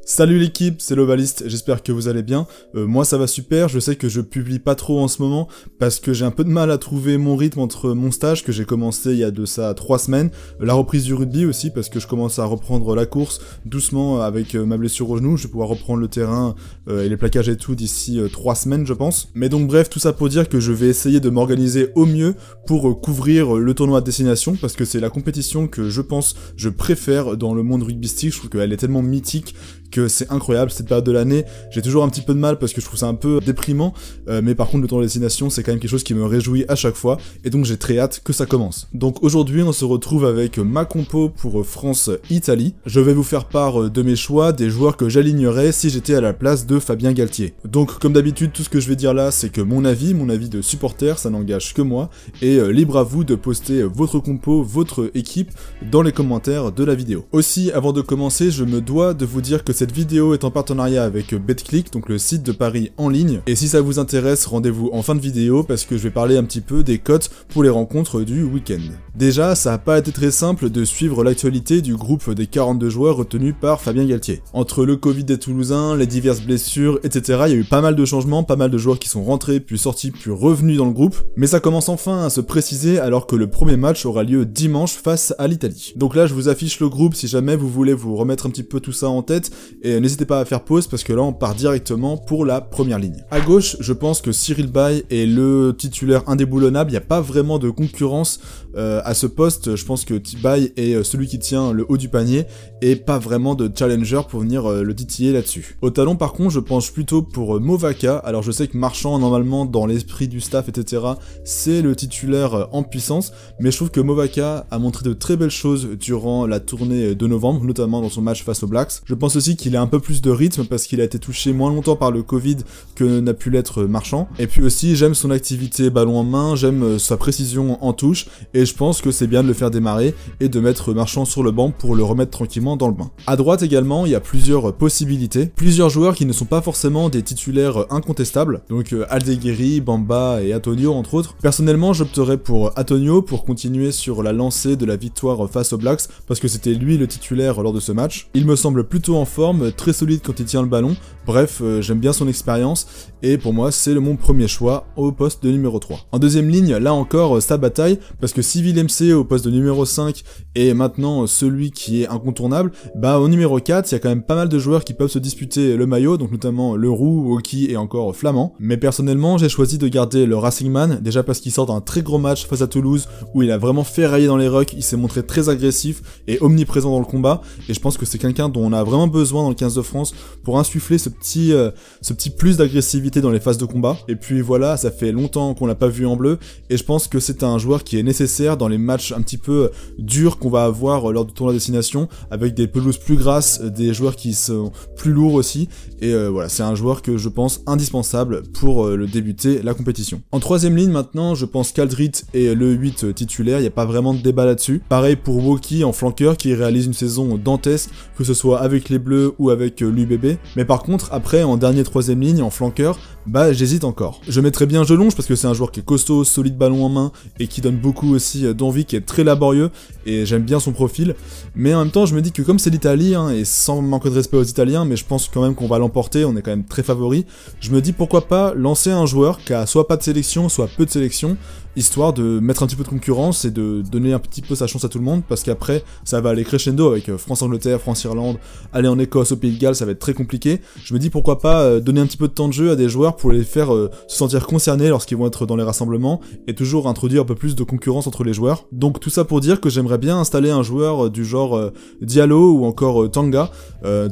Salut l'équipe, c'est l'Ovaliste, j'espère que vous allez bien. Moi ça va super, je sais que je publie pas trop en ce moment parce que j'ai un peu de mal à trouver mon rythme entre mon stage que j'ai commencé il y a de ça 3 semaines, la reprise du rugby aussi parce que je commence à reprendre la course doucement avec ma blessure au genou, je vais pouvoir reprendre le terrain et les plaquages et tout d'ici 3 semaines je pense. Mais donc bref, tout ça pour dire que je vais essayer de m'organiser au mieux pour couvrir le tournoi à destination parce que c'est la compétition que je pense je préfère dans le monde rugbystique, je trouve qu'elle est tellement mythique que c'est incroyable cette période de l'année. J'ai toujours un petit peu de mal parce que je trouve ça un peu déprimant, mais par contre le tournoi de destination c'est quand même quelque chose qui me réjouit à chaque fois, et donc j'ai très hâte que ça commence. Donc aujourd'hui on se retrouve avec ma compo pour France-Italie. Je vais vous faire part de mes choix, des joueurs que j'alignerais si j'étais à la place de Fabien Galtier. Donc comme d'habitude tout ce que je vais dire là c'est que mon avis de supporter, ça n'engage que moi, et libre à vous de poster votre compo, votre équipe dans les commentaires de la vidéo. Aussi avant de commencer je me dois de vous dire que cette vidéo est en partenariat avec Betclic, donc le site de paris en ligne, et si ça vous intéresse, rendez-vous en fin de vidéo parce que je vais parler un petit peu des cotes pour les rencontres du week-end. Déjà, ça n'a pas été très simple de suivre l'actualité du groupe des 42 joueurs retenus par Fabien Galtier. Entre le Covid des Toulousains, les diverses blessures, etc., il y a eu pas mal de changements, pas mal de joueurs qui sont rentrés, puis sortis, puis revenus dans le groupe, mais ça commence enfin à se préciser alors que le premier match aura lieu dimanche face à l'Italie. Donc là, je vous affiche le groupe si jamais vous voulez vous remettre un petit peu tout ça en tête, et n'hésitez pas à faire pause parce que là on part directement pour la première ligne. À gauche, je pense que Cyril Baille est le titulaire indéboulonnable, il n'y a pas vraiment de concurrence à ce poste. Je pense que Baille est celui qui tient le haut du panier et pas vraiment de challenger pour venir le titiller là-dessus. Au talon par contre, je penche plutôt pour Movaka. Alors je sais que Marchand normalement dans l'esprit du staff etc c'est le titulaire en puissance, mais je trouve que Movaka a montré de très belles choses durant la tournée de novembre, notamment dans son match face aux Blacks. Je pense aussi qu'il a un peu plus de rythme parce qu'il a été touché moins longtemps par le Covid que n'a pu l'être Marchand. Et puis aussi j'aime son activité ballon en main, j'aime sa précision en touche, et je pense que c'est bien de le faire démarrer et de mettre Marchand sur le banc pour le remettre tranquillement dans le bain. À droite également, il y a plusieurs possibilités, plusieurs joueurs qui ne sont pas forcément des titulaires incontestables, donc Aldeguerri, Bamba et Antonio entre autres. Personnellement j'opterais pour Antonio pour continuer sur la lancée de la victoire face aux Blacks parce que c'était lui le titulaire lors de ce match. Il me semble plutôt en forme, très solide quand il tient le ballon, bref j'aime bien son expérience et pour moi c'est mon premier choix au poste de numéro 3. En deuxième ligne, là encore ça bataille parce que si Willem C au poste de numéro 5 est maintenant celui qui est incontournable, bah au numéro 4 il y a quand même pas mal de joueurs qui peuvent se disputer le maillot, donc notamment Leroux, Woki et encore Flamand, mais personnellement j'ai choisi de garder le Racingman, déjà parce qu'il sort d'un très gros match face à Toulouse où il a vraiment ferraillé dans les rucks, il s'est montré très agressif et omniprésent dans le combat, et je pense que c'est quelqu'un dont on a vraiment besoin dans le 15 de France pour insuffler ce petit plus d'agressivité dans les phases de combat. Et puis voilà, ça fait longtemps qu'on l'a pas vu en bleu et je pense que c'est un joueur qui est nécessaire dans les matchs un petit peu durs qu'on va avoir lors du tournoi destination, avec des pelouses plus grasses, des joueurs qui sont plus lourds aussi, et voilà, c'est un joueur que je pense indispensable pour le débuter la compétition. En troisième ligne maintenant, je pense qu'Aldrit est le 8 titulaire, il n'y a pas vraiment de débat là-dessus. Pareil pour Woki en flanqueur qui réalise une saison dantesque, que ce soit avec les Bleus ou avec l'UBB, mais par contre après en dernier troisième ligne en flanqueur, bah j'hésite encore. Je mettrais bien Jelonge parce que c'est un joueur qui est costaud, solide ballon en main et qui donne beaucoup aussi d'envie, qui est très laborieux et j'aime bien son profil, mais en même temps je me dis que comme c'est l'Italie, et sans manquer de respect aux Italiens, mais je pense quand même qu'on va l'emporter, on est quand même très favori, je me dis pourquoi pas lancer un joueur qui a soit pas de sélection, soit peu de sélection, histoire de mettre un petit peu de concurrence et de donner un petit peu sa chance à tout le monde, parce qu'après ça va aller crescendo avec France-Angleterre, France-Irlande, aller en Écosse, au Pays de Galles, ça va être très compliqué. Je me dis pourquoi pas donner un petit peu de temps de jeu à des joueurs pour les faire se sentir concernés lorsqu'ils vont être dans les rassemblements, et toujours introduire un peu plus de concurrence entre les joueurs. Donc tout ça pour dire que j'aimerais bien installer un joueur du genre Diallo ou encore Tanga.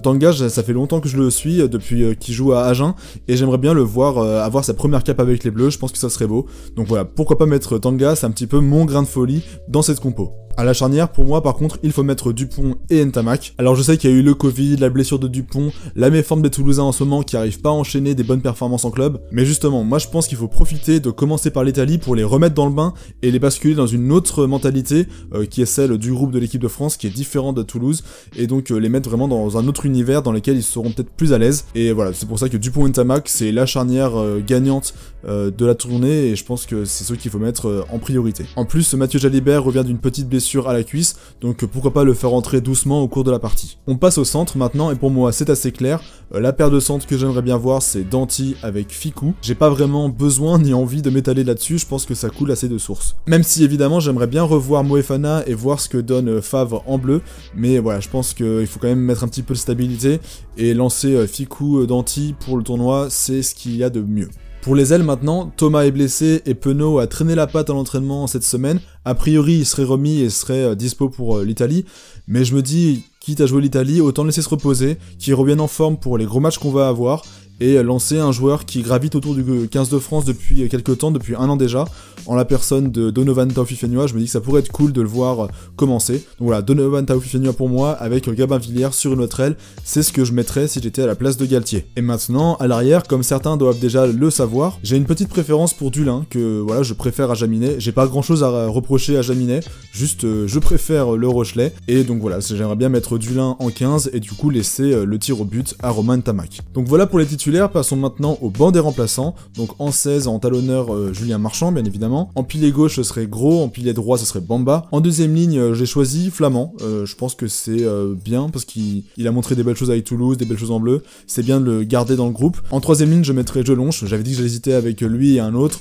Tanga, ça fait longtemps que je le suis, depuis qu'il joue à Agen, et j'aimerais bien le voir avoir sa première cape avec les Bleus, je pense que ça serait beau. Donc voilà, pourquoi pas mettre Tanga, c'est un petit peu mon grain de folie dans cette compo. À la charnière, pour moi, par contre, il faut mettre Dupont et Ntamak. Alors je sais qu'il y a eu le Covid, la blessure de Dupont, la méforme des Toulousains en ce moment qui arrivent pas à enchaîner des bonnes performances en 200 clubs. Mais justement, moi je pense qu'il faut profiter de commencer par l'Italie pour les remettre dans le bain et les basculer dans une autre mentalité qui est celle du groupe de l'équipe de France, qui est différente de Toulouse, et donc les mettre vraiment dans un autre univers dans lequel ils seront peut-être plus à l'aise. Et voilà, c'est pour ça que Dupont et Ntamak, c'est la charnière gagnante de la tournée, et je pense que c'est ceux qu'il faut mettre en priorité. En plus, Mathieu Jalibert revient d'une petite blessure à la cuisse, donc pourquoi pas le faire entrer doucement au cours de la partie. On passe au centre maintenant, et pour moi c'est assez clair. La paire de centres que j'aimerais bien voir, c'est Danti avec Ficou. J'ai pas vraiment besoin ni envie de m'étaler là-dessus, je pense que ça coule assez de sources. Même si évidemment j'aimerais bien revoir Moefana et voir ce que donne Favre en bleu, mais voilà, je pense qu'il faut quand même mettre un petit peu de stabilité, et lancer Ficou Danti pour le tournoi, c'est ce qu'il y a de mieux. Pour les ailes maintenant, Thomas est blessé et Penaud a traîné la patte à l'entraînement cette semaine. A priori, il serait remis et serait dispo pour l'Italie, mais je me dis, quitte à jouer l'Italie, autant le laisser se reposer, qu'il revienne en forme pour les gros matchs qu'on va avoir, et lancer un joueur qui gravite autour du 15 de France depuis quelques temps, depuis 1 an déjà, en la personne de Donovan Taofifenua. Je me dis que ça pourrait être cool de le voir commencer. Donc voilà, Donovan Taofifenua pour moi, avec Gabin Villiers sur une autre aile, c'est ce que je mettrais si j'étais à la place de Galtier. Et maintenant, à l'arrière, comme certains doivent déjà le savoir, j'ai une petite préférence pour Dulin, que voilà, je préfère à Jaminet. J'ai pas grand chose à reprocher à Jaminet, juste je préfère le Rochelet, et donc voilà, j'aimerais bien mettre Dulin en 15, et du coup laisser le tir au but à Romain Ntamak. Donc voilà pour les titulaires. Passons maintenant au banc des remplaçants. Donc en 16, en talonneur, Julien Marchand, bien évidemment. En pilier gauche, ce serait Gros. En pilier droit, ce serait Bamba. En deuxième ligne, j'ai choisi Flamand. Je pense que c'est bien, parce qu'il a montré des belles choses avec Toulouse, des belles choses en bleu. C'est bien de le garder dans le groupe. En troisième ligne, je mettrais Jelonche. J'avais dit que j'hésitais avec lui et un autre.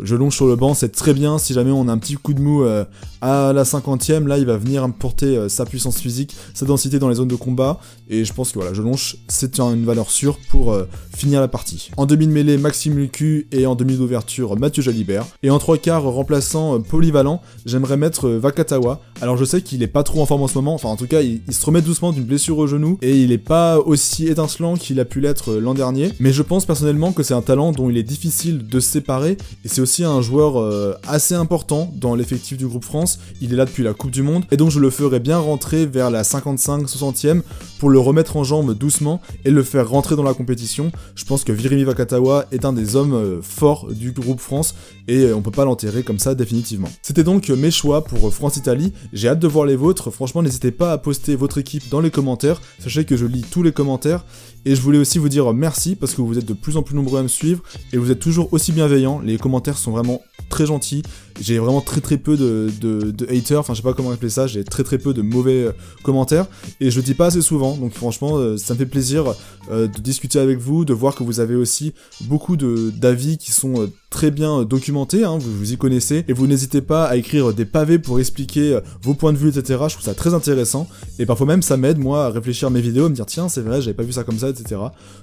Jelonche sur le banc, c'est très bien. Si jamais on a un petit coup de mou à la 50e, là, il va venir porter sa puissance physique, sa densité dans les zones de combat. Et je pense que voilà, Jelonche, c'est une valeur sûre pour finir la partie. En demi de mêlée, Maxime Lucu, et en demi d'ouverture, Mathieu Jalibert. Et en 3/4, remplaçant polyvalent, j'aimerais mettre Vakatawa. Alors je sais qu'il est pas trop en forme en ce moment, enfin en tout cas il se remet doucement d'une blessure au genou, et il est pas aussi étincelant qu'il a pu l'être l'an dernier, mais je pense personnellement que c'est un talent dont il est difficile de se séparer, et c'est aussi un joueur assez important dans l'effectif du groupe France. Il est là depuis la Coupe du Monde, et donc je le ferais bien rentrer vers la 55-60e pour le remettre en jambes doucement et le faire rentrer dans la compétition. Je pense que Virimi Vakatawa est un des hommes forts du groupe France, et on peut pas l'enterrer comme ça définitivement. C'était donc mes choix pour France-Italie. J'ai hâte de voir les vôtres. Franchement, n'hésitez pas à poster votre équipe dans les commentaires. Sachez que je lis tous les commentaires, et je voulais aussi vous dire merci parce que vous êtes de plus en plus nombreux à me suivre et vous êtes toujours aussi bienveillants. Les commentaires sont vraiment très gentils. J'ai vraiment très peu de haters, enfin je sais pas comment appeler ça, j'ai très peu de mauvais commentaires, et je le dis pas assez souvent, donc franchement ça me fait plaisir de discuter avec vous, de voir que vous avez aussi beaucoup d'avis qui sont très bien documentés, hein, vous y connaissez, et vous n'hésitez pas à écrire des pavés pour expliquer vos points de vue, etc. Je trouve ça très intéressant, et parfois même ça m'aide moi à réfléchir à mes vidéos, à me dire tiens c'est vrai, j'avais pas vu ça comme ça, etc.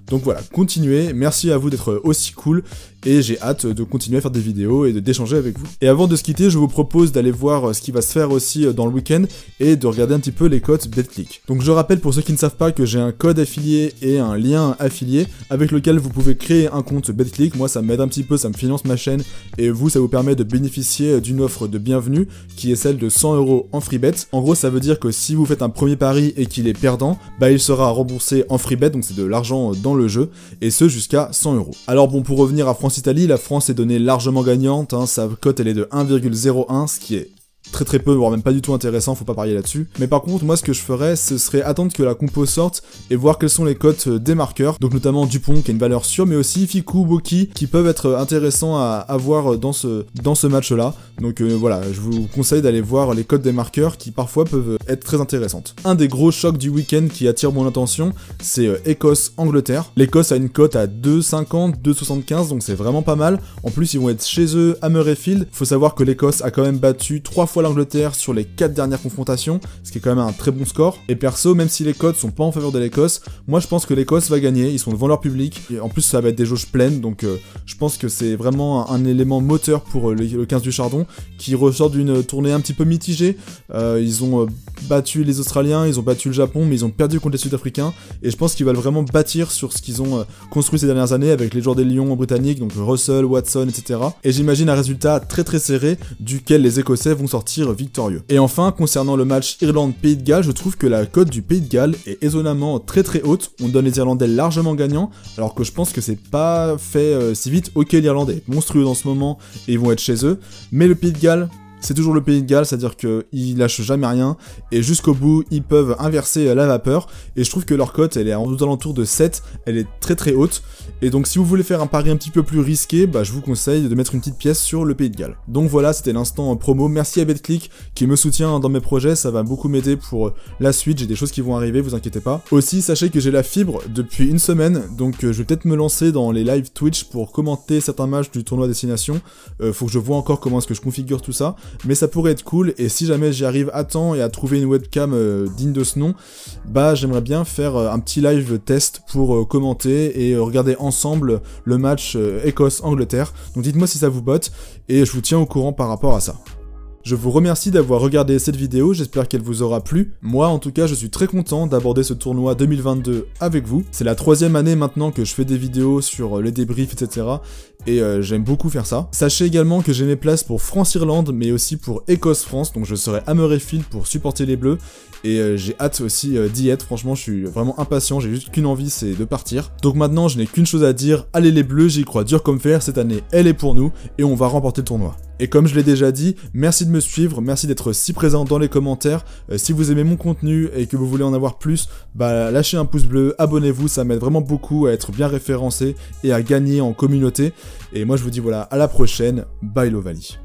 Donc voilà, continuez, merci à vous d'être aussi cool, et j'ai hâte de continuer à faire des vidéos et d'échanger avec vous. Et avant de se quitter, je vous propose d'aller voir ce qui va se faire aussi dans le week-end, et de regarder un petit peu les cotes BetClick. Donc je rappelle pour ceux qui ne savent pas que j'ai un code affilié et un lien affilié avec lequel vous pouvez créer un compte BetClick. Moi ça m'aide un petit peu, ça me finance ma chaîne, et vous ça vous permet de bénéficier d'une offre de bienvenue qui est celle de 100 € en free bet. En gros ça veut dire que si vous faites un premier pari et qu'il est perdant, bah il sera remboursé en free bet, donc c'est de l'argent dans le jeu, et ce jusqu'à 100 €. Alors bon, pour revenir à France-Italie, la France est donnée largement gagnante, hein, sa cote elle est de 1,01, ce qui est très peu, voire même pas du tout intéressant, faut pas parier là-dessus. Mais par contre, moi ce que je ferais, ce serait attendre que la compo sorte et voir quelles sont les cotes des marqueurs, donc notamment Dupont qui a une valeur sûre, mais aussi Ficou, Boki qui peuvent être intéressants à avoir dans ce match-là. Donc voilà, je vous conseille d'aller voir les cotes des marqueurs qui parfois peuvent être très intéressantes. Un des gros chocs du week-end qui attire mon attention, c'est Écosse-Angleterre. L'Écosse a une cote à 2,50, 2,75, donc c'est vraiment pas mal. En plus, ils vont être chez eux à Murrayfield. Faut savoir que l'Écosse a quand même battu 3 fois l'Angleterre sur les 4 dernières confrontations, ce qui est quand même un très bon score. Et perso, même si les cotes sont pas en faveur de l'Écosse, moi je pense que l'Écosse va gagner, ils sont devant leur public, et en plus ça va être des jauges pleines, donc je pense que c'est vraiment un élément moteur pour le 15 du Chardon, qui ressort d'une tournée un petit peu mitigée. Ils ont battu les Australiens, ils ont battu le Japon, mais ils ont perdu contre les Sud-Africains, et je pense qu'ils veulent vraiment bâtir sur ce qu'ils ont construit ces dernières années avec les joueurs des Lions britanniques, donc Russell, Watson, etc. Et j'imagine un résultat très serré, duquel les Écossais vont sortir sortir victorieux. Et enfin, concernant le match Irlande-Pays de Galles, je trouve que la cote du Pays de Galles est étonnamment très très haute. On donne les Irlandais largement gagnants, alors que je pense que c'est pas fait si vite. Ok, l'Irlandais est monstrueux dans ce moment et ils vont être chez eux, mais le Pays de Galles, c'est toujours le Pays de Galles, c'est-à-dire qu'ils lâchent jamais rien, et jusqu'au bout, ils peuvent inverser la vapeur, et je trouve que leur cote, elle est aux alentours de 7, elle est très très haute, et donc si vous voulez faire un pari un petit peu plus risqué, je vous conseille de mettre une petite pièce sur le Pays de Galles. Donc voilà, c'était l'instant promo, merci à BetClick qui me soutient dans mes projets, ça va beaucoup m'aider pour la suite, j'ai des choses qui vont arriver, vous inquiétez pas. Aussi, sachez que j'ai la fibre depuis une semaine, donc je vais peut-être me lancer dans les live Twitch pour commenter certains matchs du tournoi Destination, faut que je vois encore comment est-ce que je configure tout ça, mais ça pourrait être cool, et si jamais j'y arrive à temps et à trouver une webcam digne de ce nom, j'aimerais bien faire un petit live test pour commenter et regarder ensemble le match Écosse-Angleterre. Donc dites-moi si ça vous botte, et je vous tiens au courant par rapport à ça. Je vous remercie d'avoir regardé cette vidéo, j'espère qu'elle vous aura plu. Moi, en tout cas, je suis très content d'aborder ce tournoi 2022 avec vous. C'est la 3e année maintenant que je fais des vidéos sur les débriefs, etc. Et j'aime beaucoup faire ça. Sachez également que j'ai mes places pour France-Irlande, mais aussi pour Écosse-France, donc je serai à Murrayfield pour supporter les Bleus. Et j'ai hâte aussi d'y être, franchement, je suis vraiment impatient, j'ai juste qu'une envie, c'est de partir. Donc maintenant, je n'ai qu'une chose à dire, allez les Bleus, j'y crois dur comme fer, cette année, elle est pour nous, et on va remporter le tournoi. Et comme je l'ai déjà dit, merci de me suivre, merci d'être si présent dans les commentaires. Si vous aimez mon contenu et que vous voulez en avoir plus, lâchez un pouce bleu, abonnez-vous, ça m'aide vraiment beaucoup à être bien référencé et à gagner en communauté. Et moi je vous dis voilà, à la prochaine, bye Lovali.